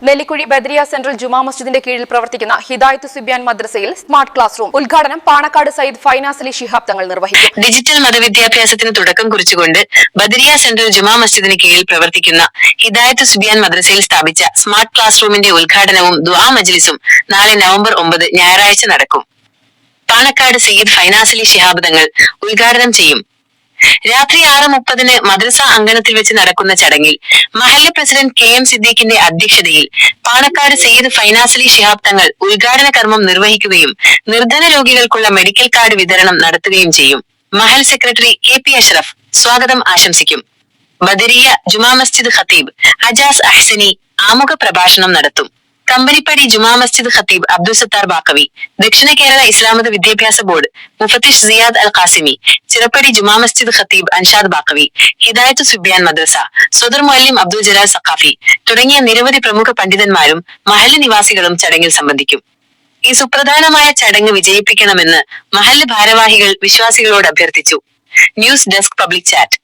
Nellikuzhi Badariya central ജുമാ മസ്ജിദിന്റെ കീഴിൽ പ്രവർത്തിക്കുന്ന ഹിദായത്ത് സുബ്യാൻ മദ്രസയിൽ സ്മാർട്ട് ക്ലാസ് റൂം ഉദ്ഘാടനം പാണക്കാട് സയ്യിദ് ഫൈനാസ് അലി ശിഹാബ് തങ്ങൾ നിർവഹിക്കും. ഡിജിറ്റൽ മതവിദ്യാഭ്യാസത്തിന് തുടക്കം കുറിച്ചുകൊണ്ട് ബദരിയ സെൻട്രൽ ജുമാ മസ്ജിദിന് കീഴിൽ പ്രവർത്തിക്കുന്ന ഹിദായത്ത് സുബ്യാൻ മദ്രസയിൽ സ്ഥാപിച്ച സ്മാർട്ട് ക്ലാസ് റൂമിന്റെ ഉദ്ഘാടനവും ദുആ മജ്ലിസും നാളെ നവംബർ 9 ഞായറാഴ്ച നടക്കും. പാണക്കാട് സയ്യിദ് ഫൈനാസ് അലി ശിഹാബ് തങ്ങൾ ഉദ്ഘാടനം ചെയ്യും. രാത്രി 6:30 മദ്രസ അങ്കണത്തിൽ വെച്ച് നടക്കുന്ന ചടങ്ങിൽ മഹല്ല് പ്രസിഡന്റ് KM സിദ്ദീഖിന്റെ അധ്യക്ഷതയിൽ പാണക്കാട് സയ്യിദ് ഫൈനാസ് അലി ശിഹാബ് തങ്ങൾ ഉദ്ഘാടന കർമ്മം നിർവഹിക്കുകയും നിർധന രോഗികൾക്കുള്ള മെഡിക്കൽ കാർഡ് വിതരണം നടത്തുകയും ചെയ്യും. മഹൽ സെക്രട്ടറി KP അഷ്റഫ് സ്വാഗതം ആശംസിക്കും. ബദരിയ ജുമാ മസ്ജിദ് ഖത്തീബ് അജാസ് അഹ്സനി ആമുഖ പ്രഭാഷണം നടത്തും. കമ്പനിപ്പടി ജുമാ മസ്ജിദ് ഖത്തീബ് അബ്ദുൽ സത്താർ ബാക്കവി, ദക്ഷിണ കേരള ഇസ്ലാമത വിദ്യാഭ്യാസ ബോർഡ് മുഫത്തിഷ് സിയാദ് അൽ ഖാസിമി, ചിറപ്പടി ജുമാ മസ്ജിദ് ഖത്തീബ് അൻഷാദ് ബാക്കവി, ഹിദായത്ത് സുബ്യാൻ മദ്രസ സദർ മുഅല്ലിം അബ്ദുൽ ജലാൽ സഖാഫി തുടങ്ങിയ നിരവധി പ്രമുഖ പണ്ഡിതന്മാരും മഹല്ല് നിവാസികളും ചടങ്ങിൽ സംബന്ധിക്കും. ഈ സുപ്രധാനമായ ചടങ്ങ് വിജയിപ്പിക്കണമെന്ന് മഹല്ല് ഭാരവാഹികൾ വിശ്വാസികളോട് അഭ്യർത്ഥിച്ചു. News desk public chat.